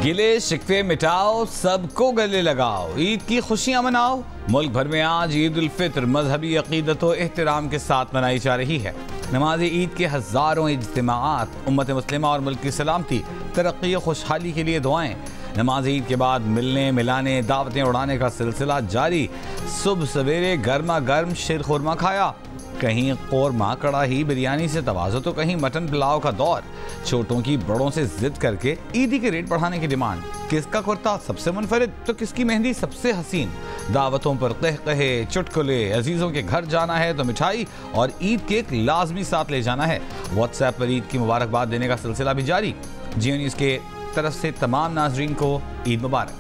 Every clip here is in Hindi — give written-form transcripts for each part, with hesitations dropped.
गिले शिकवे मिटाओ, सबको गले लगाओ, ईद की खुशियां मनाओ। मुल्क भर में आज ईद उल फित्र मजहबी अकीदत व एहतराम के साथ मनाई जा रही है। नमाज ईद के हज़ारों इज्तिमाआत, उम्मत मुस्लिमा और मुल्क की सलामती, तरक्की और खुशहाली के लिए दुआएं। नमाज ईद के बाद मिलने मिलाने, दावतें उड़ाने का सिलसिला जारी। सुबह सवेरे गर्मा गर्म शिर खुरमा खाया, कहीं कोरमा कड़ाही बिरयानी से तवाज़ो तो कहीं मटन पुलाव का दौर। छोटों की बड़ों से जिद करके ईदी के रेट बढ़ाने की डिमांड। किसका कुर्ता सबसे मुनफरिद तो किसकी मेहंदी सबसे हसीन। दावतों पर कहे चुटकुले, अजीज़ों के घर जाना है तो मिठाई और ईद केक लाजमी साथ ले जाना है। व्हाट्सएप पर ईद की मुबारकबाद देने का सिलसिला भी जारी। जियो न्यूज़ के तरफ से तमाम नाजरीन को ईद मुबारक।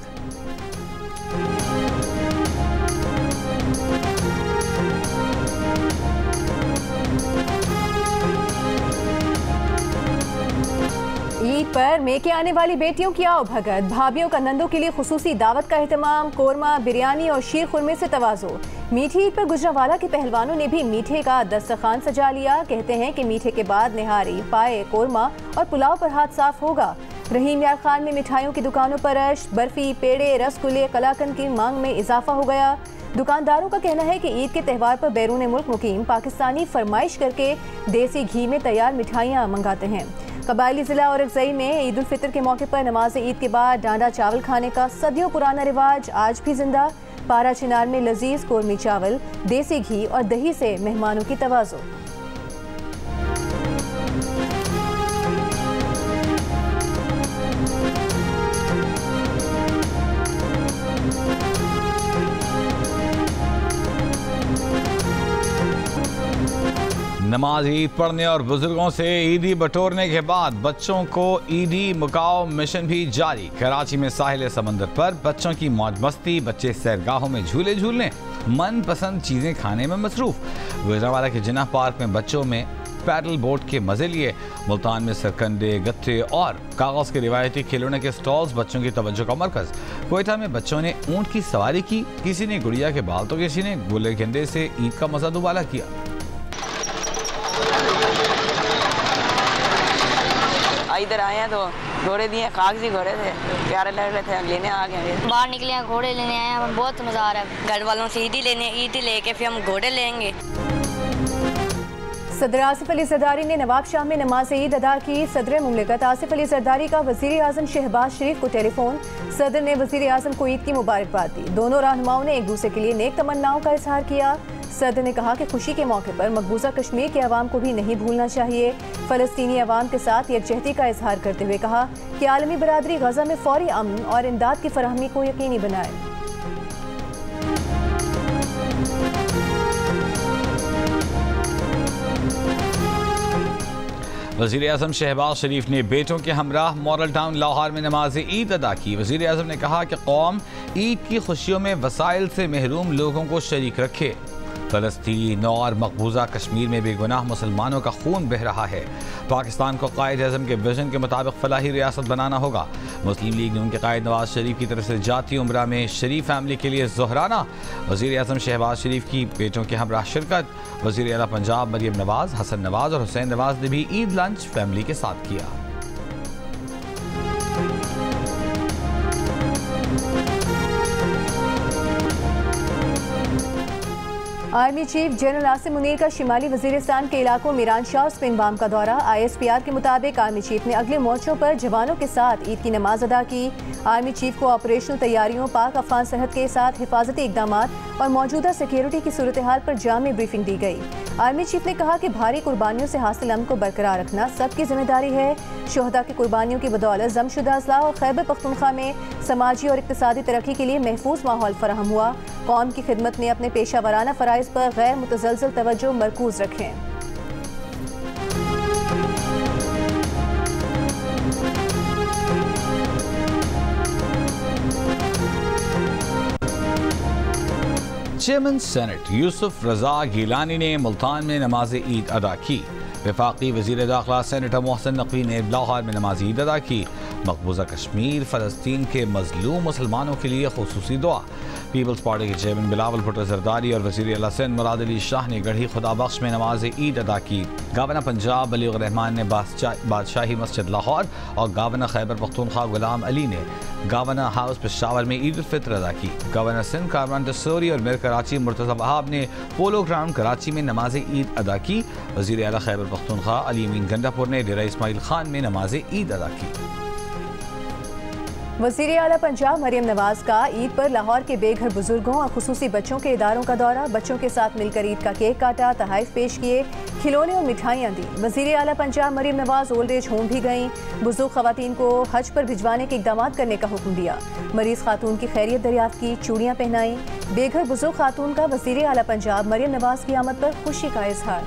ईद पर मेके आने वाली बेटियों की आओ भगत, भाभियों का नंदों के लिए खुसूसी दावत का एहतमाम, कोरमा बिरयानी और शीर खुरमे से तवाज़ो। मीठी ईद पर गुजरांवाला के पहलवानों ने भी मीठे का दस्तरखान सजा लिया। कहते हैं कि मीठे के बाद निहारी, पाए, कोरमा और पुलाव पर हाथ साफ होगा। रहीम यार खान में मिठाइयों की दुकानों पर रश, बर्फी, पेड़े, रसगुल्ले, कलाकंद की मांग में इजाफा हो गया। दुकानदारों का कहना है कि ईद के त्यौहार पर बैरून मुल्क मुकीम पाकिस्तानी फरमाइश करके देसी घी में तैयार मिठाइयाँ मंगाते हैं। कबायली ज़िला औरंगज़ई में ईद उल फित्र के मौके पर नमाज ईद के बाद डांडा चावल खाने का सदियों पुराना रिवाज आज भी जिंदा। पारा चिनार में लजीज कोरमी चावल, देसी घी और दही से मेहमानों की तवाज़ो। नमाज ईद पढ़ने और बुजुर्गों से ईदी बटोरने के बाद बच्चों को ईदी मुकाओ मिशन भी जारी। कराची में साहिल समंदर पर बच्चों की मौज मस्ती, बच्चे सैरगाहों में झूले झूलने, मनपसंद चीज़ें खाने में मसरूफ। गुजरांवाला के जिन्ना पार्क में बच्चों में पैडल बोट के मजे लिए। मुल्तान में सरकंडे, गत्ते और कागज़ के रिवायती खिलौने के स्टॉल्स बच्चों की तवज्जो का मरकज। कोयटा में बच्चों ने ऊँट की सवारी की, किसी ने गुड़िया के बाल तो किसी ने गुल्ले गेंदे से ईद का मजा दुबाला किया। इधर आए हैं तो घोड़े दिए, कागजी घोड़े थे, प्यारे लग रहे थे, लेने आ गए। बाहर निकले हैं, घोड़े लेने आए हैं, हमें बहुत मजा आ रहा है। घर वालों से ईदी लेके फिर हम घोड़े लेंगे। सदर आसिफ अली जरदारी ने नवाब शाह में नमाज ईद अदा की। सदर मुमलिकत आसिफ अली जरदारी का वज़ीर आज़म शहबाज शरीफ को टेलीफोन। सदर ने वज़ीर आज़म को ईद की मुबारकबाद दी। दोनों रहनुमाओं ने एक दूसरे के लिए नेक तमन्नाओं का इजहार किया। सदर ने कहा कि खुशी के मौके पर मकबूजा कश्मीर के अवाम को भी नहीं भूलना चाहिए। फ़लस्तीनी अवाम के साथ यकजहती का इजहार करते हुए कहा कि आलमी बरादरी गजा में फौरी अमन और इमदाद की फराहमी को यकीनी बनाए। वज़ीर आज़म शहबाज शरीफ ने बेटों के हमराह मॉडल टाउन लाहौर में नमाज ईद अदा की। वज़ीर आज़म ने कहा कि कौम ईद की खुशियों में वसाइल से महरूम लोगों को शरीक रखे। फ़लस्तीन और मकबूजा कश्मीर में बेगुनाह मुसलमानों का खून बह रहा है। पाकिस्तान को कायद आज़म के विजन के मुताबिक फलाही रियासत बनाना होगा। मुस्लिम लीग ने उनके कायद नवाज शरीफ की तरफ से जाती उम्रा में शरीफ फैमिली के लिए ज़ोहराना। वज़ीर आज़म शहबाज शरीफ की बेटों के हमराह शिरकत। वज़ीर आला पंजाब मरियम नवाज, हसन नवाज और हुसैन नवाज ने भी ईद लंच फैमिली के साथ किया। Army chief general Asim Munir का शिमाली वजीरिस्तान के इलाकों में ईरान शाह और स्पिन बाम का दौरा। ISPR के मुताबिक आर्मी चीफ ने अगले मोर्चों पर जवानों के साथ ईद की नमाज अदा की। आर्मी चीफ को ऑपरेशनल तैयारियों, पाक अफगान सरहद के साथ हिफाजती इकदाम और मौजूदा सिक्योरिटी की सूरत हाल पर जामी ब्रीफिंग दी गई। आर्मी चीफ ने कहा कि भारी कुर्बानियों से हासिल अमन को बरकरार रखना सबकी जिम्मेदारी है। शोहदा की कुर्बानियों की बदौलत जमशुदा अजला और खैबर पख्तूनख्वा में समाजी और इक्तिसादी तरक्की के लिए महफूज माहौल फराहम हुआ। कौम की खिदमत में अपने पेशा वराना फ़राइज़ पर गैर मुतज़लज़ल तवज्जो मरकूज़ रखें। चेयरमैन सेनेट यूसुफ रजा गिलानी ने मुल्तान में नमाज ईद अदा की। वफाकी वज़ीर दाखिला सेनेटर मोहसिन नकवी ने लाहौर में नमाज ईद अदा की। मकबूजा कश्मीर फ़लस्तीन के मज़लूम मुसलमानों के लिए खुसूसी दुआ। पीपल्स पार्टी के चेयरमैन बिलावल भुट्टो जरदारी और वज़ीर आला सिंध मुराद अली शाह ने गढ़ी खुदा बख्श में नमाज ईद अदा की। गवर्नर पंजाब बलीग रहमान ने बादशाही मस्जिद लाहौर और गवर्नर खैबर पख्तूनख्वा गुलाम अली ने गवर्नर हाउस पेशावर में ईद उल फित्र अदा की। गवर्नर सिंध कामरान दस्तूरी और मेयर कराची मुर्तज़ा वहाब ने पोलो ग्राउंड कराची में नमाज ईद अदा की। वज़ीर आला खैबर पख्तूनख्वा अली अमीन गंडापुर ने डेरा इस्माइल खान में नमाज ईद अदा की। वज़ीर आला पंजाब मरियम नवाज का ईद पर लाहौर के बेघर बुजुर्गों और खुसूसी बच्चों के इदारों का दौरा। बच्चों के साथ मिलकर ईद का केक काटा, तहाइफ पेश किए, खिलौने और मिठाइयाँ दी। वज़ीर आला Punjab Maryam Nawaz old age home भी गईं। बुजुर्ग खवातीन को हज पर भिजवाने के इक़दाम करने का हुक्म दिया। मरीज खातून की खैरियत दरियाफ्त की, चूड़ियाँ पहनाई। बेघर बुजुर्ग खातून का वज़ीर आला पंजाब मरियम नवाज की आमद पर खुशी का इजहार।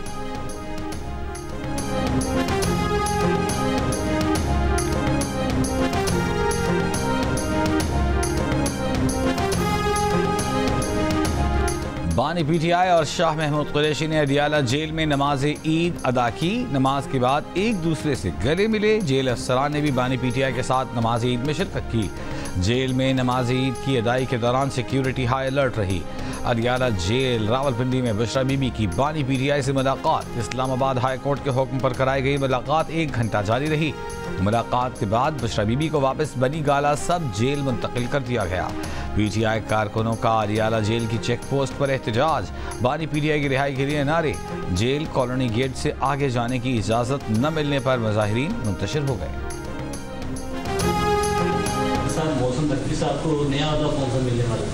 बानी पीटीआई और शाह महमूद कुरैशी ने अदियाला जेल में नमाज ईद अदा की। नमाज के बाद एक दूसरे से गले मिले। जेल अफसरान ने भी बानी पीटीआई के साथ नमाज ईद में शिरकत की। जेल में नमाज ईद की अदाई के दौरान सिक्योरिटी हाई अलर्ट रही। अदियाला जेल रावलपिंडी में बुशरा बीबी की बानी पीटीआई से मुलाकात। इस्लामाबाद हाई कोर्ट के हुक्म पर कराई गई मुलाकात 1 घंटा जारी रही। मुलाकात के बाद बुशरा बीबी को वापस बनी गाला सब जेल मुंतकिल कर दिया गया। पीटीआई कारकुनों का अदियाला जेल की चेक पोस्ट पर एहतजाज। बानी पीटीआई की रिहाई के लिए नारे। जेल कॉलोनी गेट से आगे जाने की इजाजत न मिलने पर मुजाहिरीन मुंतशिर हो गए। मोहसिन नकवी साहब को नया अहदा कौन सा मिलने वाला?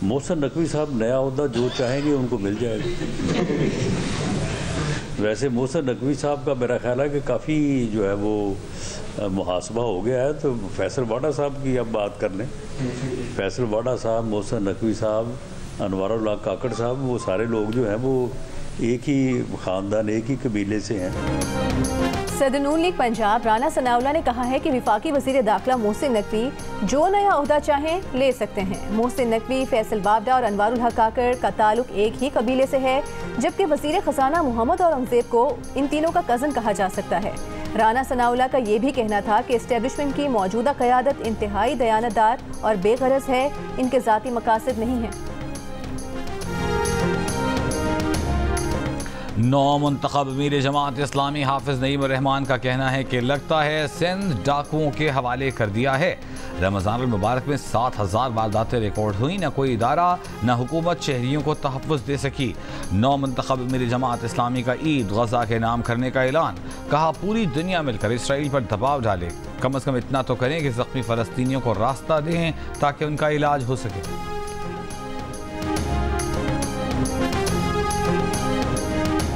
मोहसिन नकवी साहब नया अहदा जो चाहेंगे उनको मिल जाएगा। वैसे मोहसिन नकवी साहब का मेरा ख्याल है कि काफ़ी जो है वो मुहासबा हो गया है। तो फैसल वाडा साहब की अब बात कर लें। फैसल वाडा साहब, मोहसिन नकवी साहब, अनवारुल्लाह काकड़ साहब, वो सारे लोग जो हैं वो एक ही ख़ानदान, एक ही कबीले से हैं। सदर नून लीग पंजाब राना सनाउल्लाह ने कहा है कि विफाकी वज़ीर दाखिला मोहसिन नकवी जो नया ओहदा चाहें ले सकते हैं। मोहसिन नकवी, फैसल बाबडा और अनवारुल हक काकड़ का ताल्लुक एक ही कबीले से है, जबकि वज़ीर ख़जाना मोहम्मद औरंगज़ेब को इन तीनों का कज़न कहा जा सकता है। राना सनाउल्लाह का ये भी कहना था कि इस्टेब्लिशमेंट की मौजूदा क़यादत इंतहाई दयानतदार और बेगरज है, इनके ज़ाती मकासद नहीं हैं। नौ मुंतखब अमीर जमात इस्लामी हाफिज नईम रहमान का कहना है कि लगता है सिंध डाकुओं के हवाले कर दिया है। रमज़ानुल मुबारक में 7000 वारदातें रिकॉर्ड हुई। न कोई इदारा न हुकूमत शहरियों को तहफ़्फ़ुज़ दे सकी। नौ मुंतखब अमीर जमात इस्लामी का ईद गज़ा के नाम करने का ऐलान। कहा पूरी दुनिया मिलकर इसराइल पर दबाव डाले। कम अज़ कम इतना तो करें कि ज़ख्मी फ़लस्तीनियों को रास्ता दें ताकि उनका इलाज हो सके।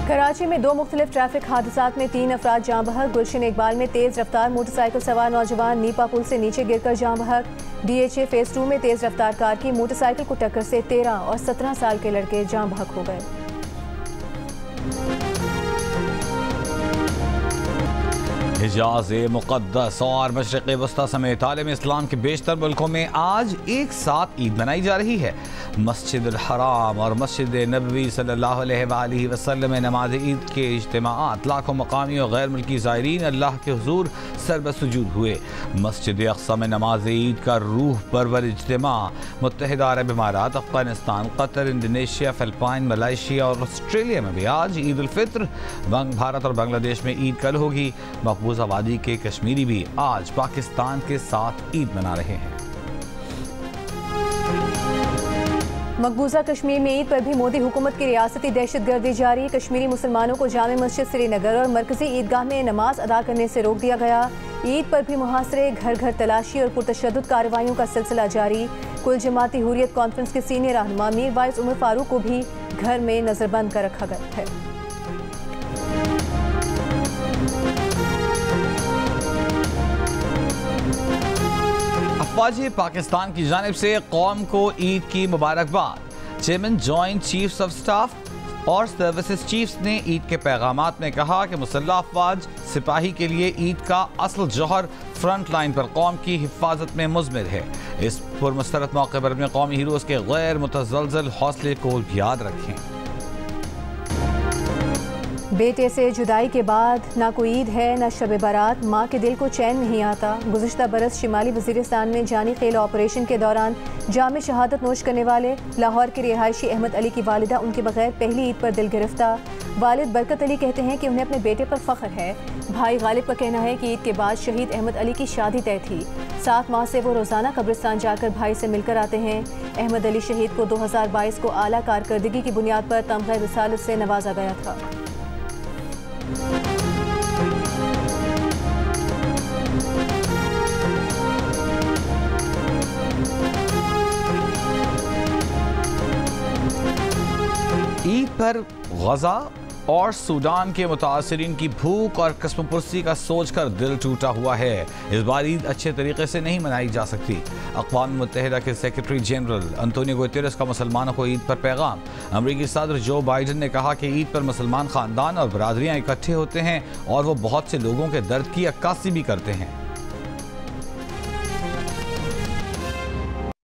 कराची में 2 मुख्तलिफ ट्रैफिक हादसात में 3 अफराद जाँ बहक। गुलशन इकबाल में तेज़ रफ्तार मोटरसाइकिल सवार नौजवान नीपा पुल से नीचे गिरकर जाँ बहक। DHA फेज़ 2 में तेज़ रफ्तार कार की मोटरसाइकिल को टक्कर से 13 और 17 साल के लड़के जाँ बहक हो गए। हिजाज़ मुक़द्दस और मशरिक़ वस्ता समेत आलम इस्लाम के बेशतर मुल्कों में आज एक साथ ईद मनाई जा रही है। मस्जिद अल हराम और मस्जिद नबवी सल्लल्लाहु अलैहि वसल्लम में नमाज ईद के इज्तिमाआत लाखों मकामी और गैर मुल्की ज़ायरीन अल्लाह के हुज़ूर सरबसुजूद हुए। मस्जिद अक़सा में नमाज ईद का रूह परवर इज्तिमा मुत्तहिदा अरब इमारात, अफ़ग़ानिस्तान, कतर, इंडोनेशिया, फ़िलिपाइन, मलाइशिया और ऑस्ट्रेलिया में भी आज ईद उल फित्र। भारत और बांग्लादेश में ईद कल होगी। मकबूजा वादी के कश्मीरी भी आज पाकिस्तान के साथ ईद मना रहे हैं। मकबूजा कश्मीर में ईद पर भी मोदी हुकूमत की रियासती दहशतगर्दी जारी। कश्मीरी मुसलमानों को जामे मस्जिद श्रीनगर और मरकजी ईदगाह में नमाज अदा करने से रोक दिया गया। ईद पर भी मुहासरे, घर घर तलाशी और पुरतशद्दुद कार्रवाइयों का सिलसिला जारी। कुल जमाती हुर्रियत कॉन्फ्रेंस के सीनियर रहनुमा मीर वाइस उमर फारूक को भी घर में नजरबंद कर रखा गया है। अफवाज पाकिस्तान की जानिब से कौम को ईद की मुबारकबाद। Chairman joint chiefs of staff और सर्विसेज चीफ्स ने ईद के पैगामात में कहा कि मुसल्लह अफवाज सिपाही के लिए ईद का असल जौहर फ्रंट लाइन पर कौम की हिफाजत में मुज़मिर है। इस पुरमसरत मौके पर अपने कौमी हीरोज़ के गैर मुतज़लज़ल हौसले को याद रखें। बेटे से जुदाई के बाद ना कोई ईद है ना शब बारात, माँ के दिल को चैन नहीं आता। गुज़िश्ता बरस शिमाली वज़ीरिस्तान में जानी खेल ऑपरेशन के दौरान जाम शहादत नोश करने वाले लाहौर के रिहायशी अहमद अली की वालिदा उनके बगैर पहली ईद पर दिल गिरफ्तार। वालिद बरकत अली कहते हैं कि उन्हें अपने बेटे पर फ़ख्र है। भाई गालिब का कहना है कि ईद के बाद शहीद अहमद अली की शादी तय थी। 7 माह से वो रोज़ाना कब्रिस्तान जाकर भाई से मिलकर आते हैं। अहमद अली शहीद को 2022 को आला कारकर्दगी की बुनियाद पर तमग़े रिसालत से नवाजा गया था। ईद पर गजा और सूडान के मुतासरीन की भूख और कस्मपुरसी का सोचकर दिल टूटा हुआ है। इस बार ईद अच्छे तरीके से नहीं मनाई जा सकती। अक़वाम मुत्तहिदा के सेक्रेटरी जनरल अंतोनियो गुतेरेस का मुसलमानों को ईद पर पैगाम। अमरीकी सदर जो बाइडन ने कहा कि ईद पर मुसलमान ख़ानदान और बरादरियाँ इकट्ठे होते हैं और वो बहुत से लोगों के दर्द की अक्कासी भी करते हैं।